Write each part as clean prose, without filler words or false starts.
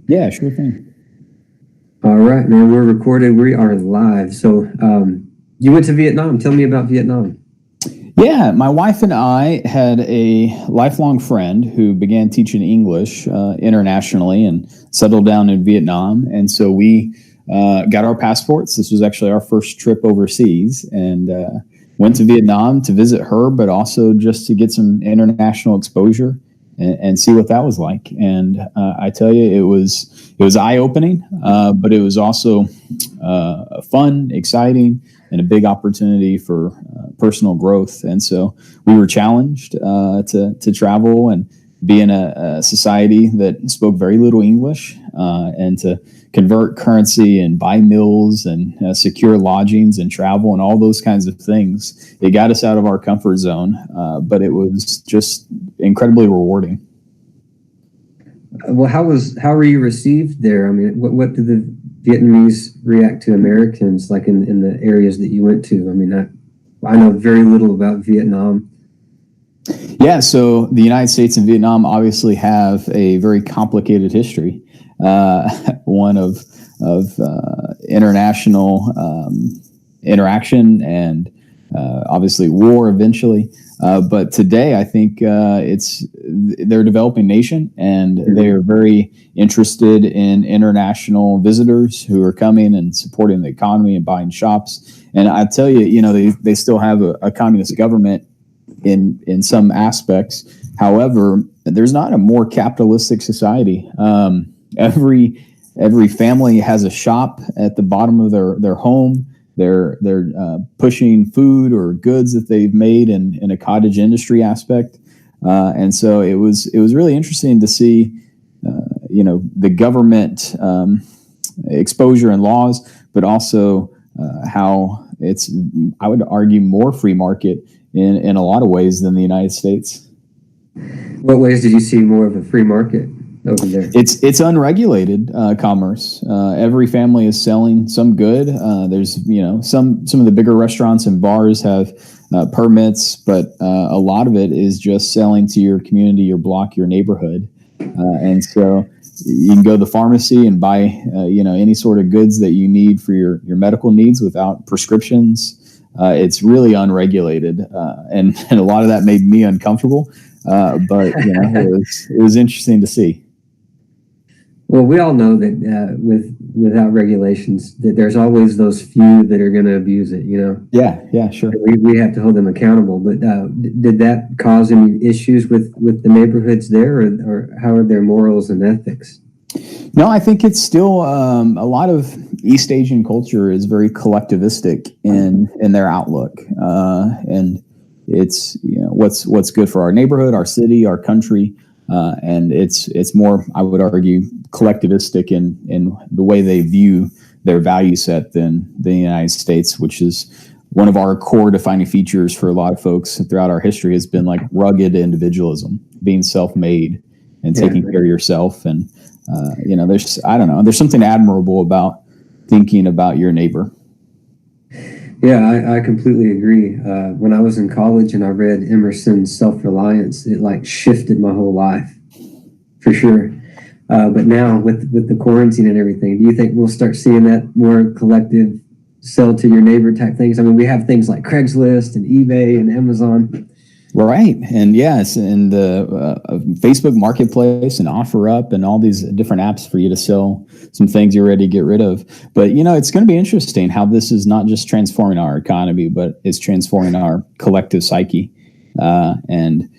Yeah, sure thing. All right, man, we're recorded. We are live. So, you went to Vietnam. Tell me about Vietnam. Yeah, my wife and I had a lifelong friend who began teaching English internationally and settled down in Vietnam. And so we got our passports. This was actually our first trip overseas and went to Vietnam to visit her, but also just to get some international exposure and see what that was like. And I tell you, it was eye opening, but it was also fun, exciting, and a big opportunity for personal growth. And so we were challenged to travel and be in a society that spoke very little English and to convert currency and buy meals and secure lodgings and travel and all those kinds of things. It got us out of our comfort zone, but it was just incredibly rewarding. Well, how were you received there? I mean, what did the Vietnamese react to Americans like in the areas that you went to? I mean, I know very little about Vietnam. Yeah, so the United States and Vietnam obviously have a very complicated history, one of international interaction and obviously war eventually. But today, I think they're a developing nation, and they are very interested in international visitors who are coming and supporting the economy and buying shops. And I tell you, they still have a communist government in some aspects. However, there's not a more capitalistic society. Every family has a shop at the bottom of their home. They're pushing food or goods that they've made in a cottage industry aspect, and so it was really interesting to see, the government exposure and laws, but also how it's, I would argue, more free market in a lot of ways than the United States. What ways did you see more of a free market over there? It's unregulated commerce. Every family is selling some good. There's some of the bigger restaurants and bars have permits, but a lot of it is just selling to your community, your block, your neighborhood, and so you can go to the pharmacy and buy any sort of goods that you need for your medical needs without prescriptions. It's really unregulated, and a lot of that made me uncomfortable. But it was interesting to see. Well, we all know that without regulations, that there's always those few that are going to abuse it. Yeah, sure. We have to hold them accountable. But did that cause any issues with the neighborhoods there, or how are their morals and ethics? No, I think it's still a lot of East Asian culture is very collectivistic in their outlook, and it's what's good for our neighborhood, our city, our country, and it's more, I would argue, collectivistic in the way they view their value set than the United States, which is one of our core defining features for a lot of folks throughout our history has been like rugged individualism, being self-made and taking care of yourself. And there's something admirable about thinking about your neighbor. Yeah, I completely agree. When I was in college and I read Emerson's Self-Reliance, it like shifted my whole life for sure. But now with the quarantine and everything, do you think we'll start seeing that more collective sell to your neighbor type things? I mean, we have things like Craigslist and eBay and Amazon. Right. And yes, and the Facebook Marketplace and OfferUp and all these different apps for you to sell some things you're ready to get rid of. But, it's going to be interesting how this is not just transforming our economy, but it's transforming our collective psyche. And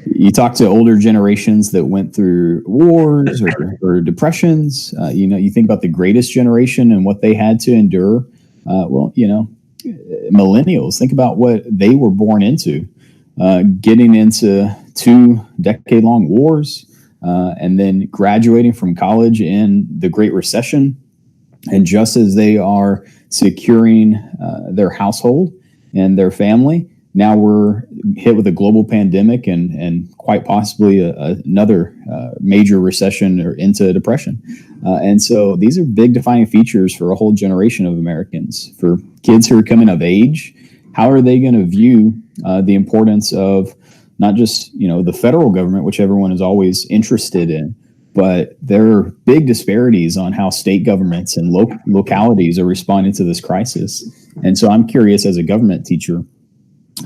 you talk to older generations that went through wars or depressions. You think about the greatest generation and what they had to endure. Millennials, think about what they were born into. Getting into 2-decade-long wars, and then graduating from college in the Great Recession. And just as they are securing their household and their family, now we're hit with a global pandemic and quite possibly another major recession or into depression. And so these are big defining features for a whole generation of Americans. For kids who are coming of age, how are they going to view the importance of not just the federal government, which everyone is always interested in, but there are big disparities on how state governments and localities are responding to this crisis. And so I'm curious, as a government teacher,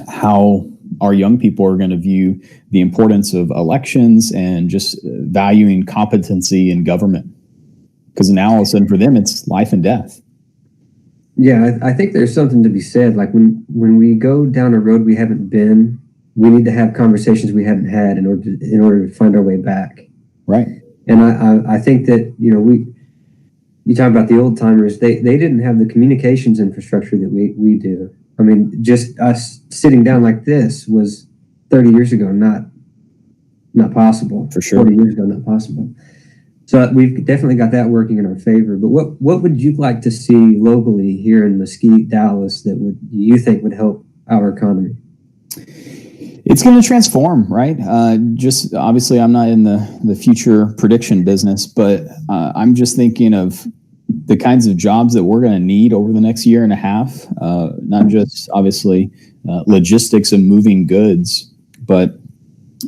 how our young people are going to view the importance of elections and just valuing competency in government. Because now all of a sudden for them, it's life and death. Yeah, I think there's something to be said. Like when we go down a road we haven't been, we need to have conversations we haven't had in order to find our way back. Right. And I think that, you talk about the old timers, they didn't have the communications infrastructure that we do. I mean, just us sitting down like this was 30 years ago, not possible. For sure. 40 years ago, not possible. So we've definitely got that working in our favor. But what would you like to see locally here in Mesquite, Dallas, that you think would help our economy? It's going to transform, right? Just obviously, I'm not in the future prediction business, but I'm just thinking of the kinds of jobs that we're going to need over the next year and a half. Not just obviously logistics of moving goods, but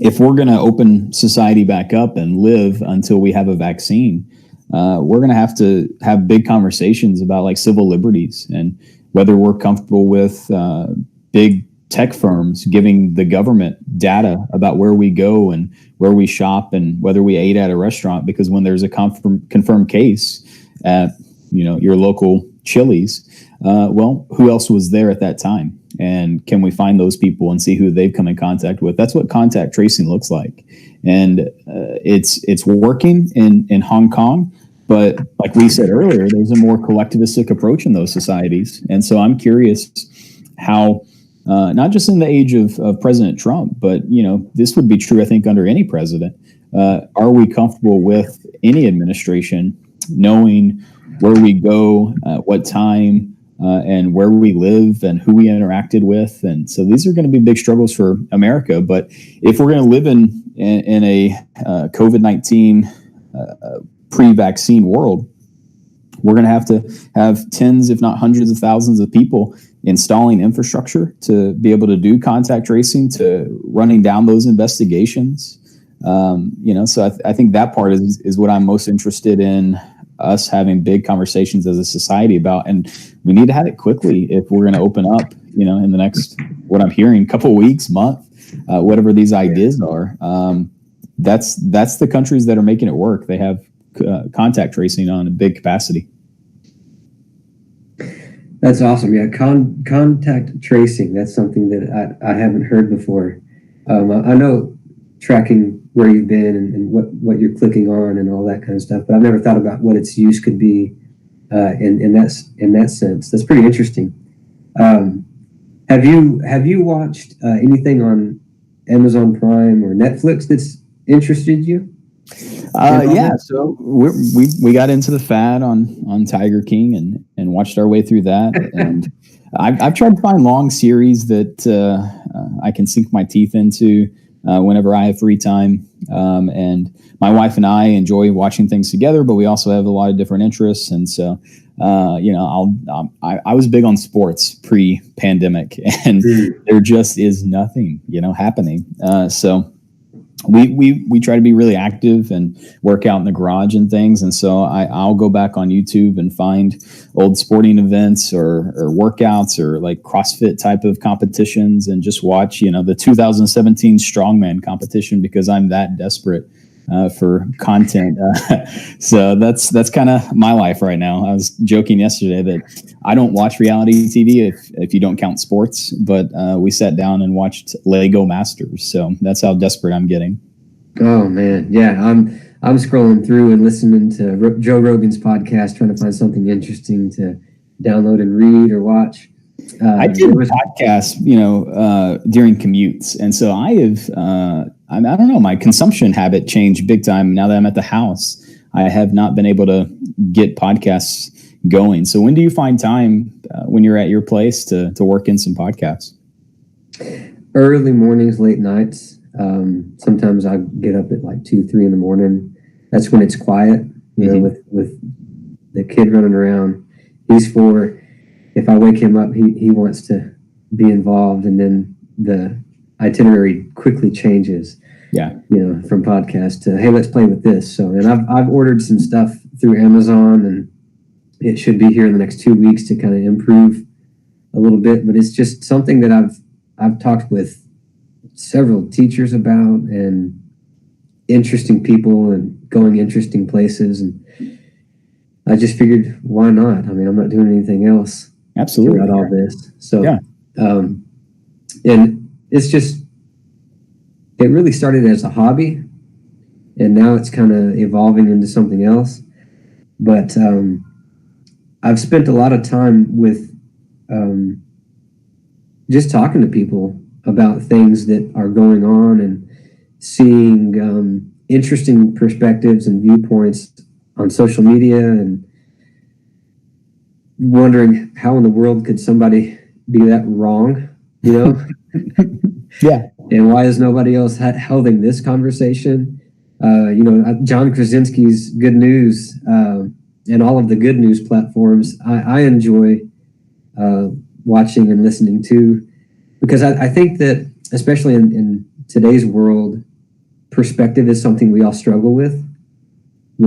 if we're going to open society back up and live until we have a vaccine, we're going to have big conversations about like civil liberties and whether we're comfortable with big tech firms giving the government data about where we go and where we shop and whether we ate at a restaurant, because when there's a confirmed case at your local Chili's, well, who else was there at that time? And can we find those people and see who they've come in contact with? That's what contact tracing looks like. And it's working in Hong Kong. But like we said earlier, there's a more collectivistic approach in those societies. And so I'm curious how, not just in the age of President Trump, but, this would be true, I think, under any president. Are we comfortable with any administration knowing where we go, at what time, and where we live and who we interacted with? And so these are going to be big struggles for America. But if we're going to live in a COVID-19 pre-vaccine world, we're going to have tens, if not hundreds of thousands of people installing infrastructure to be able to do contact tracing, to running down those investigations. So I think that part is what I'm most interested in us having big conversations as a society about, and we need to have it quickly if we're going to open up, in the next, what I'm hearing, couple of weeks, month, whatever these ideas are. That's the countries that are making it work. They have contact tracing on a big capacity. That's awesome. Yeah, contact tracing. That's something that I haven't heard before. I know tracking where you've been and what you're clicking on and all that kind of stuff, but I've never thought about what its use could be in that sense. That's pretty interesting. Have you watched anything on Amazon Prime or Netflix that's interested you? Yeah, so we got into the fad on Tiger King and watched our way through that. And I've tried to find long series that I can sink my teeth into whenever I have free time. And my wife and I enjoy watching things together, but we also have a lot of different interests. And so, I was big on sports pre-pandemic, and there just is nothing, happening. So we try to be really active and work out in the garage and things. And so I'll go back on YouTube and find old sporting events or workouts or like CrossFit type of competitions and just watch, the 2017 strongman competition because I'm that desperate for content. So that's kind of my life right now. I was joking yesterday that I don't watch reality TV if you don't count sports, but we sat down and watched Lego Masters. So that's how desperate I'm getting. Oh man. Yeah. I'm scrolling through and listening to Joe Rogan's podcast, trying to find something interesting to download and read or watch. I did podcasts, during commutes. And so I have, I don't know, my consumption habit changed big time. Now that I'm at the house, I have not been able to get podcasts going. So when do you find time when you're at your place to work in some podcasts? Early mornings, late nights. Sometimes I get up at like 2, 3 in the morning. That's when it's quiet, with the kid running around. He's 4. If I wake him up, he wants to be involved, and then the itinerary quickly changes. Yeah. From podcast to, hey, let's play with this. So, and I've ordered some stuff through Amazon, and it should be here in the next 2 weeks to kind of improve a little bit. But it's just something that I've talked with several teachers about, and interesting people, and going interesting places. And I just figured, why not? I mean, I'm not doing anything else. Absolutely. Throughout all this. So, yeah. And it's just, it really started as a hobby, and now it's kind of evolving into something else. But I've spent a lot of time with just talking to people about things that are going on, and seeing interesting perspectives and viewpoints on social media, and wondering how in the world could somebody be that wrong, Yeah. And why is nobody else holding this conversation? John Krasinski's Good News, and all of the good news platforms, I enjoy watching and listening to, because I think that, especially in today's world, perspective is something we all struggle with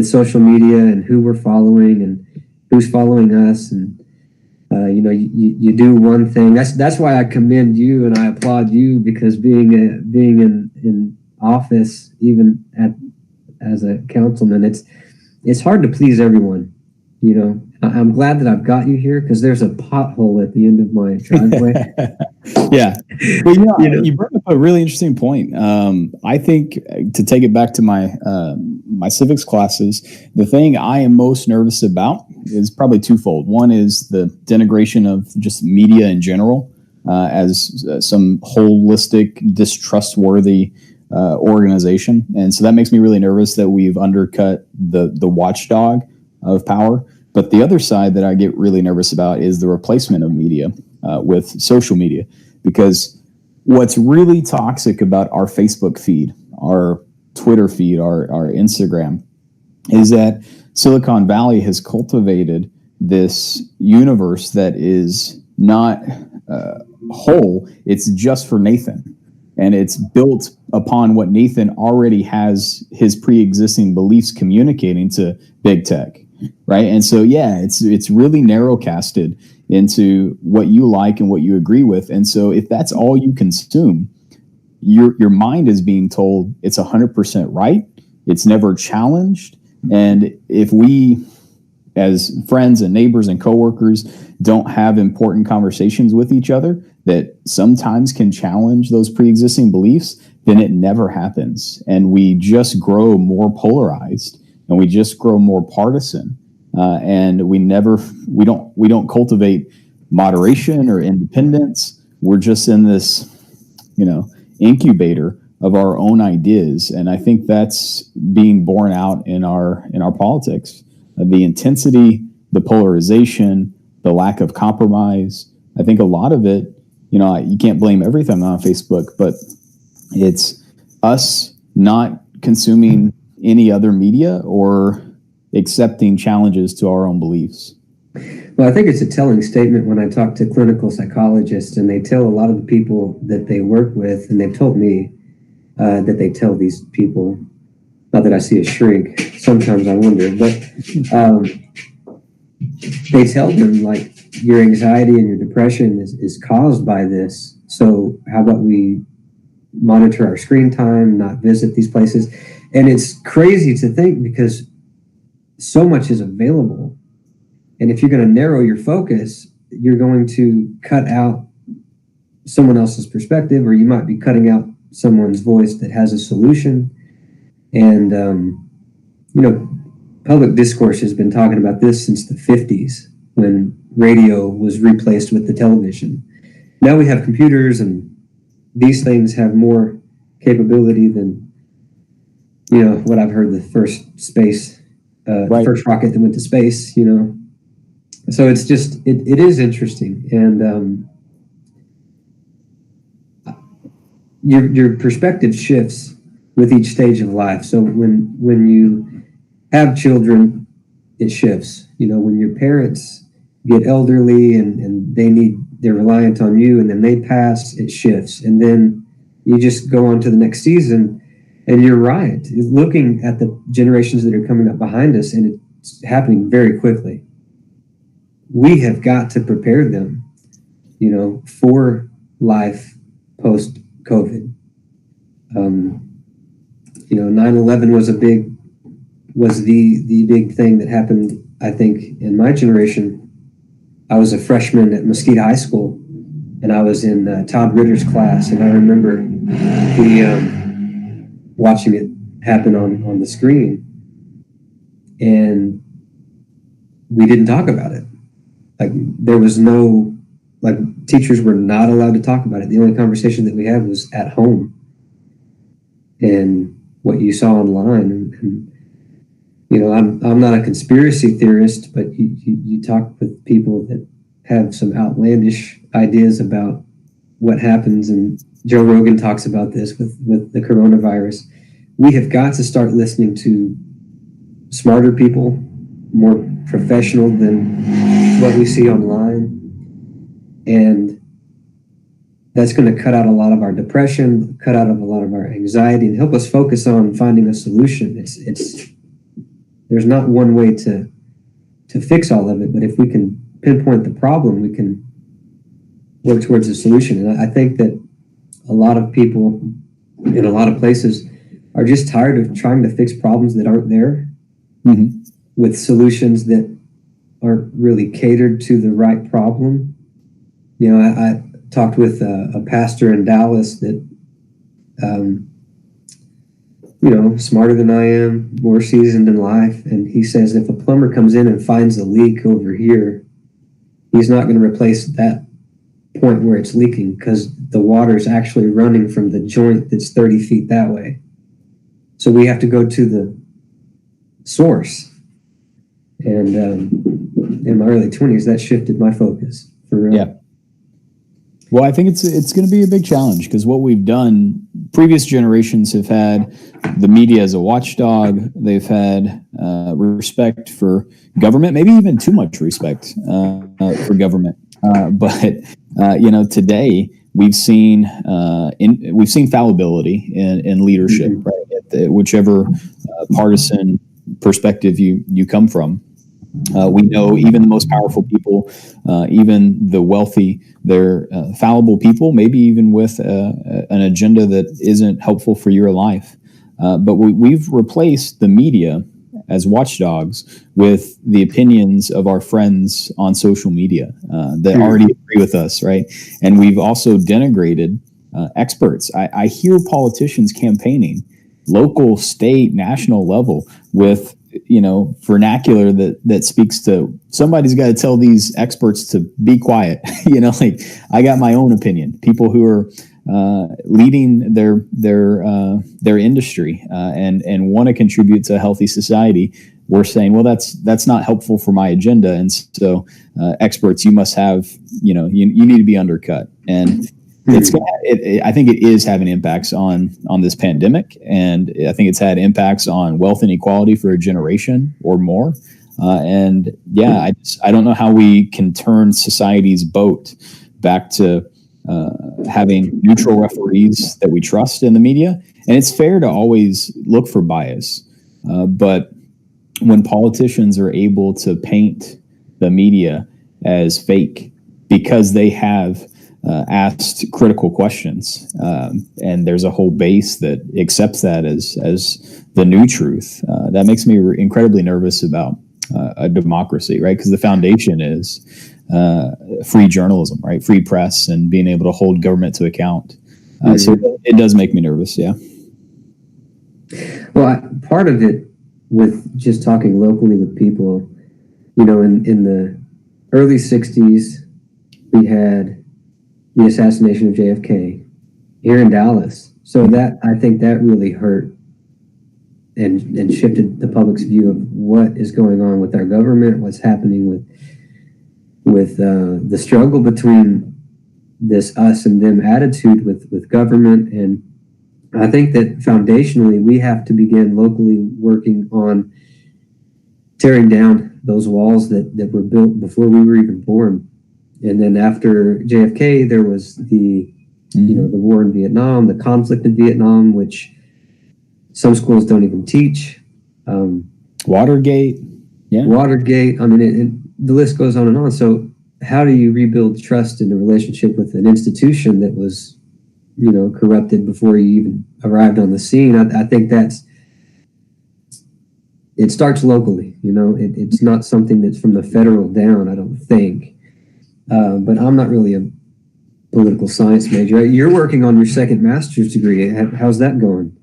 social media, and who we're following and who's following us. And you do one thing. That's why I commend you and I applaud you, because being in office, even as a councilman, it's hard to please everyone. I'm glad that I've got you here, because there's a pothole at the end of my driveway. Yeah. Well, you brought up a really interesting point. I think, to take it back to my civics classes, the thing I am most nervous about is probably twofold. One is the denigration of just media in general, as some holistic, distrustworthy organization. And so that makes me really nervous that we've undercut the watchdog of power. But the other side that I get really nervous about is the replacement of media with social media, because what's really toxic about our Facebook feed, our Twitter feed, our Instagram, is that Silicon Valley has cultivated this universe that is not whole. It's just for Nathan. And it's built upon what Nathan already has, his pre-existing beliefs, communicating to big tech. Right. And so, yeah, it's really narrow casted into what you like and what you agree with. And so if that's all you consume, your mind is being told it's 100% right. It's never challenged. And if we, as friends and neighbors and coworkers, don't have important conversations with each other that sometimes can challenge those pre-existing beliefs, then it never happens. And we just grow more polarized, and we just grow more partisan, and we don't cultivate moderation or independence. We're just in this, incubator of our own ideas, and I think that's being borne out in our politics. The intensity, the polarization, the lack of compromise. I think a lot of it, you can't blame everything on Facebook, but it's us not consuming any other media or accepting challenges to our own beliefs. Well, I think it's a telling statement when I talk to clinical psychologists, and they tell a lot of the people that they work with, and they've told me that they tell these people, not that I see a shrink, sometimes I wonder, but they tell them, like, your anxiety and your depression is caused by this. So how about we monitor our screen time, not visit these places? And it's crazy to think, because so much is available. And if you're going to narrow your focus, you're going to cut out someone else's perspective, or you might be cutting out someone's voice that has a solution. And, public discourse has been talking about this since the 50s, when radio was replaced with the television. Now we have computers, and these things have more capability than, what I've heard, the first space, the first rocket that went to space, So it's just, it is interesting. And your perspective shifts with each stage of life. So when you have children, it shifts. When your parents get elderly and they're reliant on you, and then they pass, it shifts. And then you just go on to the next season. And you're right. Looking at the generations that are coming up behind us, and it's happening very quickly. We have got to prepare them, for life post COVID. 9/11 was the big thing that happened. I think in my generation, I was a freshman at Mesquite High School, and I was in Todd Ritter's class, and I remember watching it happen on the screen, and we didn't talk about it. Like, there was teachers were not allowed to talk about it. The only conversation that we had was at home and what you saw online. And I'm not a conspiracy theorist, but you talk with people that have some outlandish ideas about what happens, and Joe Rogan talks about this with the coronavirus. We have got to start listening to smarter people, more professional than what we see online. And that's going to cut out a lot of our depression, cut out of a lot of our anxiety, and help us focus on finding a solution. There's not one way to fix all of it, but if we can pinpoint the problem, we can work towards a solution. And I think that a lot of people in a lot of places are just tired of trying to fix problems that aren't there, with solutions that aren't really catered to the right problem. I talked with a pastor in Dallas that, smarter than I am, more seasoned in life. And he says if a plumber comes in and finds a leak over here, he's not going to replace that point where it's leaking, because the water is actually running from the joint that's 30 feet that way. So we have to go to the source. And in my early 20s, that shifted my focus for real. Yeah. Well, I think it's going to be a big challenge, because what we've done, previous generations have had the media as a watchdog. They've had respect for government, maybe even too much respect for government. But today we've seen fallibility in leadership, right? At whichever partisan perspective you come from. We know even the most powerful people, even the wealthy, they're fallible people, maybe even with an agenda that isn't helpful for your life. But we've replaced the media as watchdogs with the opinions of our friends on social media that already agree with us, right? And we've also denigrated experts. I hear politicians campaigning, local, state, national level, with vernacular that speaks to somebody's got to tell these experts to be quiet. I got my own opinion. People who are leading their industry and want to contribute to a healthy society, we're saying, well, that's not helpful for my agenda, and so experts, you must have, you need to be undercut. And I think it is having impacts on this pandemic, and I think it's had impacts on wealth inequality for a generation or more. I don't know how we can turn society's boat back to having neutral referees that we trust in the media. And it's fair to always look for bias, but when politicians are able to paint the media as fake because they have asked critical questions, and there's a whole base that accepts that as the new truth, that makes me incredibly nervous about a democracy, right? Because the foundation is free journalism, right? Free press, and being able to hold government to account. So it does make me nervous, yeah. Well, part of it, with just talking locally with people, in the early 60s, we had the assassination of JFK here in Dallas. So that, I think that really hurt and shifted the public's view of what is going on with our government, what's happening with the struggle between this us and them attitude with government. And I think that foundationally, we have to begin locally working on tearing down those walls that were built before we were even born. And then after JFK, there was the war in Vietnam, the conflict in Vietnam, which Some schools don't even teach. Watergate. Yeah. Watergate. I mean, the list goes on and on. So how do you rebuild trust in a relationship with an institution that was, corrupted before you even arrived on the scene? I think it starts locally. It's not something that's from the federal down, I don't think. But I'm not really a political science major. You're working on your second master's degree. How's that going?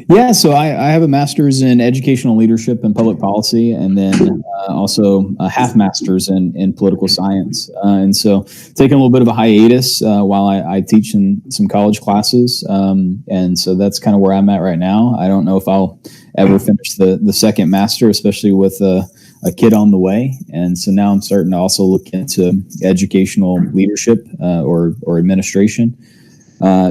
Yeah, so I have a master's in educational leadership and public policy, and then also a half master's in political science. And so taking a little bit of a hiatus while I teach in some college classes. And so that's kind of where I'm at right now. I don't know if I'll ever finish the second master, especially with a kid on the way. And so now I'm starting to also look into educational leadership or administration.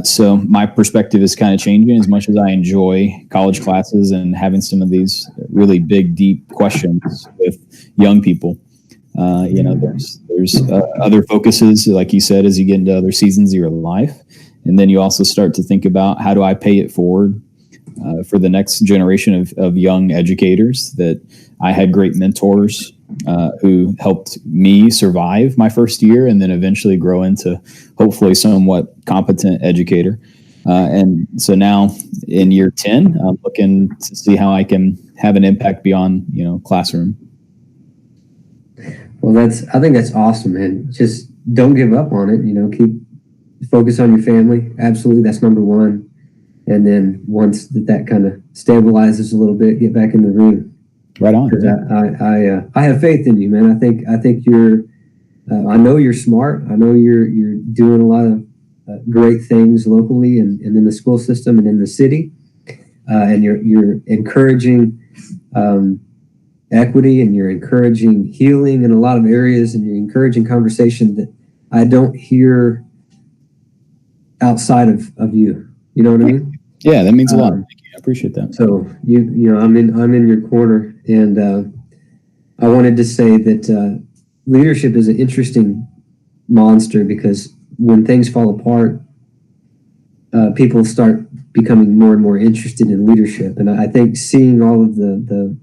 So my perspective is kind of changing. As much as I enjoy college classes and having some of these really big, deep questions with young people, there's other focuses, like you said, as you get into other seasons of your life. And then you also start to think about, how do I pay it forward for the next generation of young educators? That I had great mentors who helped me survive my first year and then eventually grow into hopefully somewhat competent educator. And so now in year 10, I'm looking to see how I can have an impact beyond, classroom. Well, I think that's awesome, man. Just don't give up on it. Keep focus on your family. Absolutely. That's number one. And then once that kind of stabilizes a little bit, get back in the ring. Right on. I have faith in you, man. I think you're. I know you're smart. I know you're doing a lot of great things locally and in the school system and in the city. And you're encouraging equity, and you're encouraging healing in a lot of areas, and you're encouraging conversation that I don't hear outside of you. You know what I mean? Yeah, that means a lot. Thank you. I appreciate that. So I'm in your corner, and I wanted to say that leadership is an interesting monster, because when things fall apart, people start becoming more and more interested in leadership. And I think seeing all of the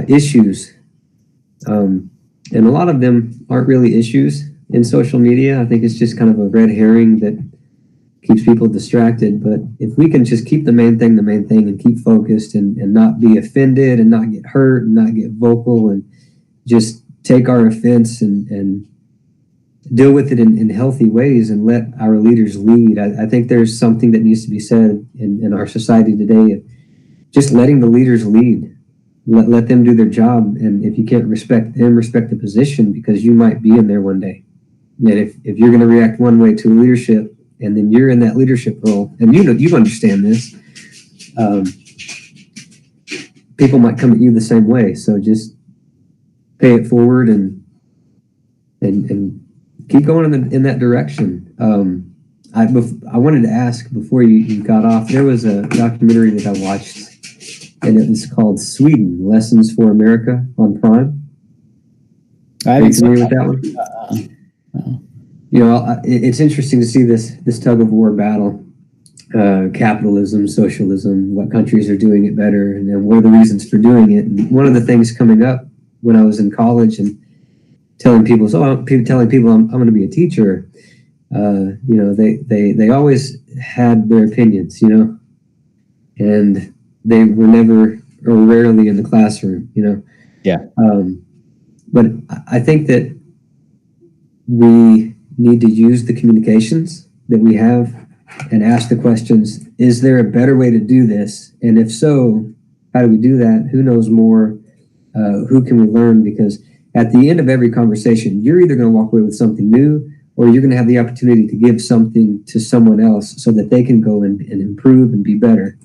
issues, and a lot of them aren't really issues in social media. I think it's just kind of a red herring that keeps people distracted. But if we can just keep the main thing, and keep focused, and not be offended, and not get hurt, and not get vocal, and just take our offense and deal with it in healthy ways, and let our leaders lead. I think there's something that needs to be said in our society today of just letting the leaders lead. Let them do their job. And if you can't respect them, respect the position, because you might be in there one day. And if you're going to react one way to leadership, and then you're in that leadership role, and you understand this, people might come at you the same way. So just pay it forward and keep going in that direction. I wanted to ask, before you got off, there was a documentary that I watched, and it was called Sweden: Lessons for America on Prime. Are you familiar with that one? It's interesting to see this tug of war battle, capitalism, socialism, what countries are doing it better, and then what are the reasons for doing it. And one of the things coming up when I was in college and telling people I'm going to be a teacher, they always had their opinions, and they were never or rarely in the classroom, Yeah. But I think that we need to use the communications that we have and ask the questions: is there a better way to do this? And if so, how do we do that? Who knows more? Who can we learn? Because at the end of every conversation, you're either going to walk away with something new, or you're going to have the opportunity to give something to someone else so that they can go and improve and be better.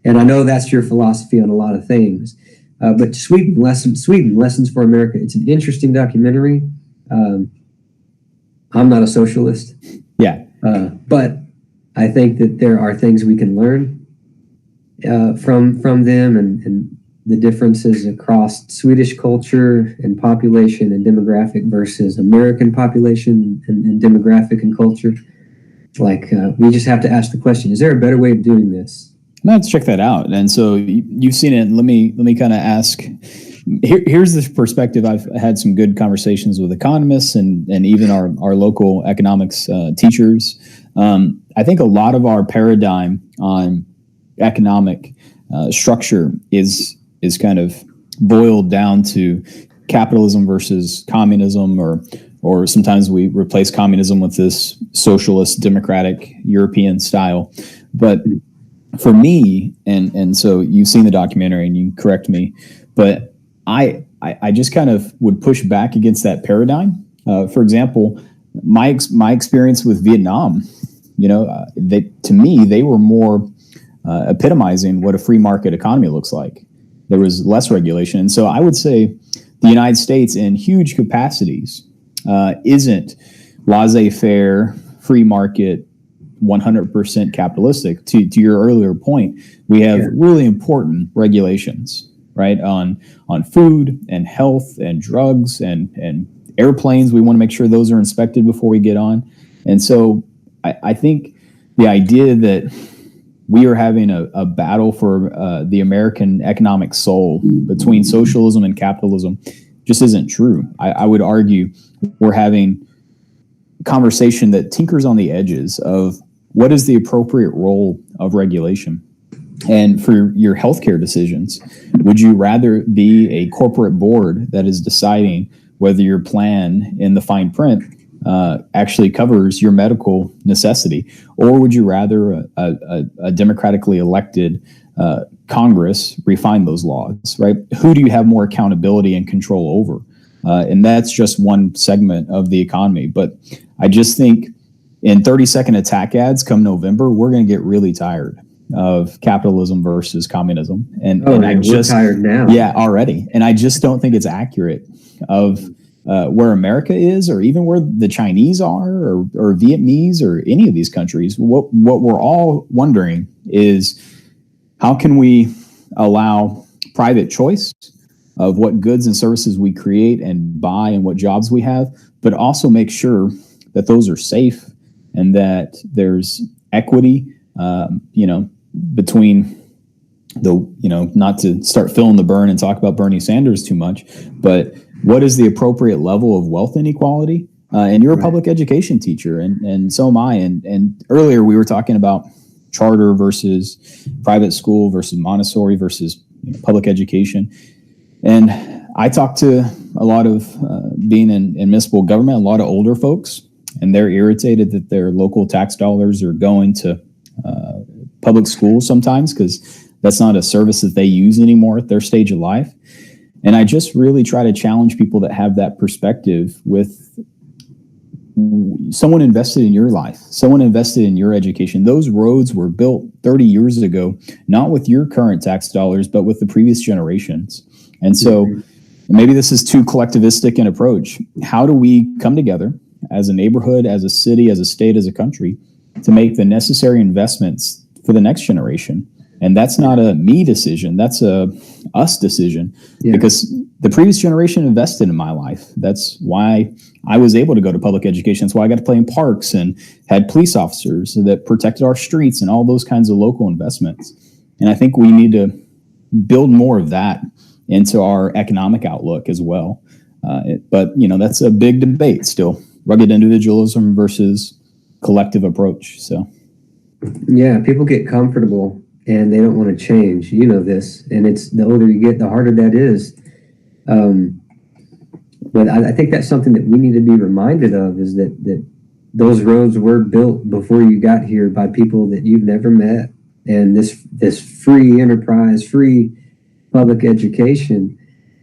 And I know that's your philosophy on a lot of things. But Sweden, Lessons for America, it's an interesting documentary. I'm not a socialist. Yeah. But I think that there are things we can learn from them, and the differences across Swedish culture and population and demographic versus American population and demographic and culture. Like, we just have to ask the question: is there a better way of doing this? Let's check that out. And so you've seen it. Let me kind of ask. Here's the perspective. I've had some good conversations with economists and even our local economics teachers. I think a lot of our paradigm on economic structure is kind of boiled down to capitalism versus communism, or sometimes we replace communism with this socialist, democratic, European style. But for me, and so you've seen the documentary and you correct me, but I just kind of would push back against that paradigm. For example, my experience with Vietnam, to me, they were more epitomizing what a free market economy looks like. There was less regulation. And so I would say the United States in huge capacities isn't laissez-faire, free market, 100% capitalistic. To your earlier point, we have really important regulations, right, on food and health and drugs and airplanes. We want to make sure those are inspected before we get on. And so I think the idea that we are having a battle for the American economic soul between socialism and capitalism just isn't true. I would argue we're having a conversation that tinkers on the edges of what is the appropriate role of regulation. And for your healthcare decisions, would you rather be a corporate board that is deciding whether your plan in the fine print actually covers your medical necessity, or would you rather a democratically elected Congress refine those laws, right? Who do you have more accountability and control over? And that's just one segment of the economy. But I just think in 30-second attack ads come November, we're going to get really tired of capitalism versus communism. And I just, we're tired now. Yeah, already. And I just don't think it's accurate of where America is, or even where the Chinese are, or Vietnamese, or any of these countries. What we're all wondering is, how can we allow private choice of what goods and services we create and buy and what jobs we have, but also make sure that those are safe and that there's equity, between not to start filling the burn and talk about Bernie Sanders too much, but what is the appropriate level of wealth inequality? And you're a public education teacher, and so am I. And earlier we were talking about charter versus private school versus Montessori versus public education. And I talked to a lot of being in municipal government, a lot of older folks, and they're irritated that their local tax dollars are going to public schools sometimes, because that's not a service that they use anymore at their stage of life. And I just really try to challenge people that have that perspective with someone invested in your life, someone invested in your education. Those roads were built 30 years ago, not with your current tax dollars, but with the previous generations. And so maybe this is too collectivistic an approach. How do we come together as a neighborhood, as a city, as a state, as a country, to make the necessary investments for the next generation? And that's not a me decision. That's a us decision, because the previous generation invested in my life. That's why I was able to go to public education. That's why I got to play in parks and had police officers that protected our streets and all those kinds of local investments. And I think we need to build more of that into our economic outlook as well. But that's a big debate still. Rugged individualism versus collective approach. So, yeah, people get comfortable and they don't want to change. You know this, and it's the older you get, the harder that is. But I think that's something that we need to be reminded of, is that those roads were built before you got here by people that you've never met, and this free enterprise, free public education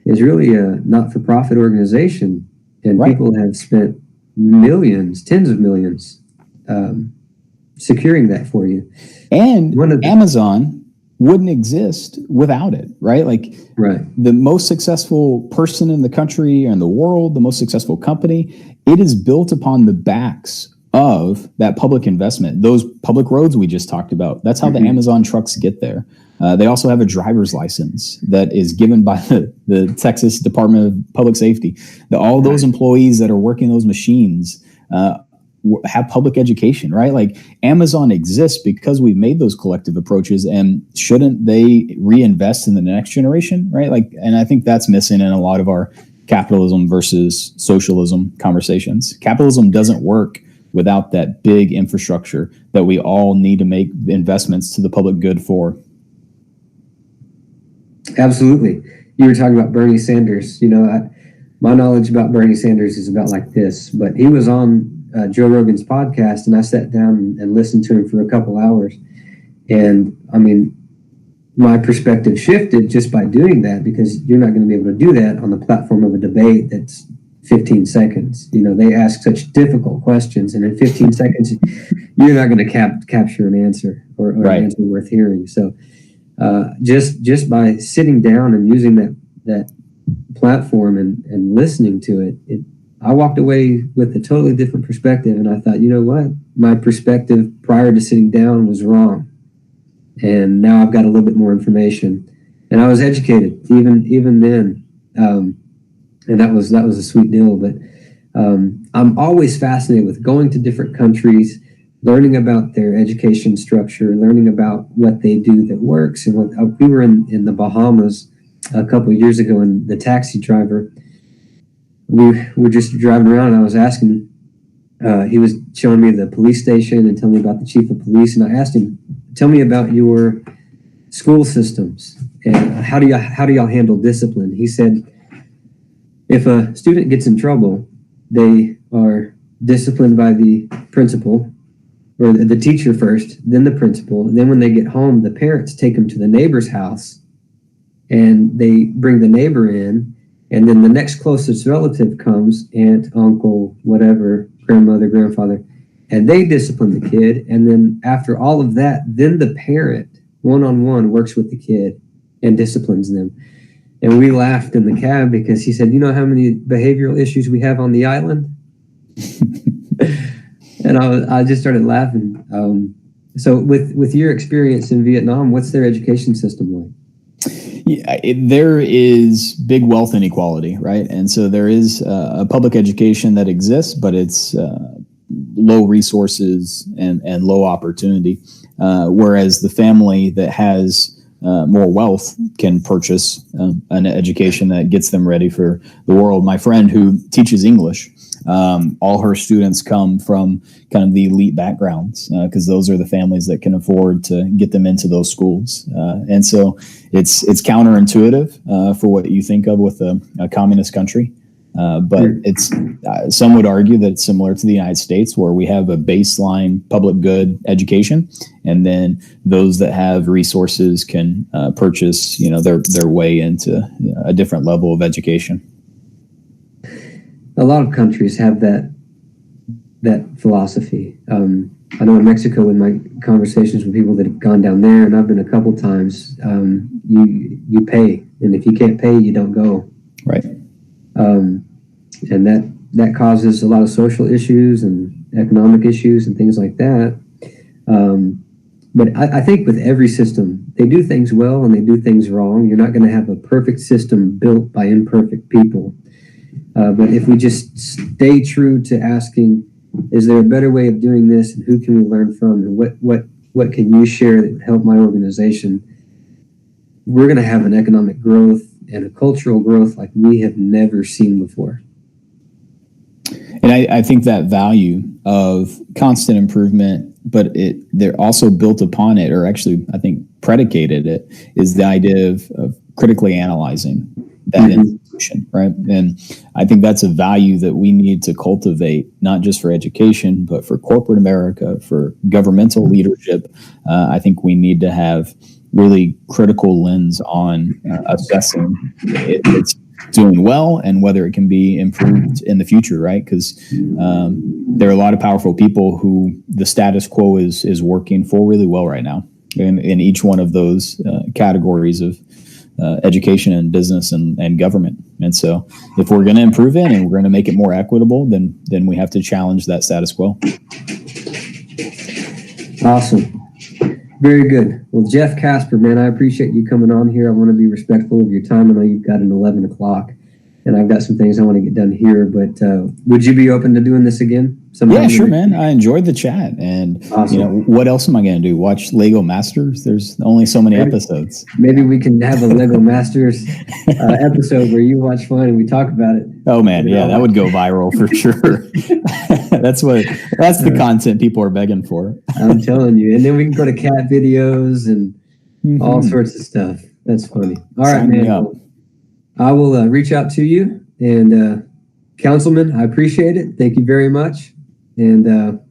is really a not-for-profit organization, and people have spent millions, tens of millions, securing that for you. And Amazon wouldn't exist without it, right? Like, the most successful person in the country and the world, the most successful company, it is built upon the backs of that public investment. Those public roads we just talked about, that's how the Amazon trucks get there. They also have a driver's license that is given by the Texas Department of Public Safety. All those employees that are working those machines have public education, right? Like Amazon exists because we've made those collective approaches, and shouldn't they reinvest in the next generation, right? Like, and I think that's missing in a lot of our capitalism versus socialism conversations. Capitalism doesn't work without that big infrastructure that we all need to make investments to the public good for. Absolutely. You were talking about Bernie Sanders. My knowledge about Bernie Sanders is about like this, but he was on Joe Rogan's podcast, and I sat down and listened to him for a couple hours. And I mean, my perspective shifted just by doing that, because you're not going to be able to do that on the platform of a debate that's 15 seconds. They ask such difficult questions, and in 15 seconds, you're not going to capture an answer or right. an answer worth hearing. So just by sitting down and using that platform and listening to it, I walked away with a totally different perspective. And I thought, you know what? My perspective prior to sitting down was wrong. And now I've got a little bit more information. And I was educated even then. And that was a sweet deal. But I'm always fascinated with going to different countries, learning about their education structure, learning about what they do that works. And we were in the Bahamas a couple of years ago, and the taxi driver, we were just driving around, and I was asking, he was showing me the police station and telling me about the chief of police. And I asked him, tell me about your school systems and how do y'all handle discipline? He said, if a student gets in trouble, they are disciplined by the principal, or the teacher first, then the principal. And then when they get home, the parents take them to the neighbor's house, and they bring the neighbor in. And then the next closest relative comes, aunt, uncle, whatever, grandmother, grandfather, and they discipline the kid. And then after all of that, then the parent one-on-one works with the kid and disciplines them. And we laughed in the cab because he said, you know how many behavioral issues we have on the island? And I just started laughing. So with your experience in Vietnam, what's their education system like? Yeah, there is big wealth inequality, right? And so there is a public education that exists, but it's low resources and low opportunity. Whereas the family that has more wealth can purchase an education that gets them ready for the world. My friend who teaches English, all her students come from kind of the elite backgrounds because those are the families that can afford to get them into those schools. And so it's counterintuitive for what you think of with a communist country. But it's some would argue that it's similar to the United States, where we have a baseline public good education, and then those that have resources can purchase, their way into a different level of education. A lot of countries have that philosophy. I know in Mexico, in my conversations with people that have gone down there, and I've been a couple times, you pay, and if you can't pay, you don't go. Right. And that causes a lot of social issues and economic issues and things like that. But I think with every system, they do things well and they do things wrong. You're not going to have a perfect system built by imperfect people. But if we just stay true to asking, is there a better way of doing this, and who can we learn from, and what can you share that would help my organization, we're going to have an economic growth and a cultural growth like we have never seen before. And I think that value of constant improvement, but they're also built upon it, or actually I think predicated it, is the idea of critically analyzing that institution, right? And I think that's a value that we need to cultivate, not just for education, but for corporate America, for governmental leadership. I think we need to have really critical lens on assessing it's doing well and whether it can be improved in the future, right? Because there are a lot of powerful people who the status quo is working for really well right now in each one of those categories of education and business and government. And so if we're going to improve it and we're going to make it more equitable, then we have to challenge that status quo. Awesome. Very good. Well, Jeff Casper, man, I appreciate you coming on here. I want to be respectful of your time. I know you've got an 11 o'clock. and I've got some things I want to get done here. But would you be open to doing this again? Yeah, sure, man. I enjoyed the chat, and awesome. What else am I going to do? Watch Lego Masters? There's only so many episodes. Maybe we can have a Lego Masters episode where you watch one and we talk about it. Oh man, yeah, that would go viral for sure. That's the content people are begging for. I'm telling you, and then we can go to cat videos and all sorts of stuff. That's funny. All right, man. Well, I will reach out to you, and Councilman, I appreciate it. Thank you very much. And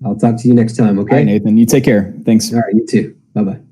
I'll talk to you next time, okay? All right, Nathan. You take care. Thanks. All right, you too. Bye-bye.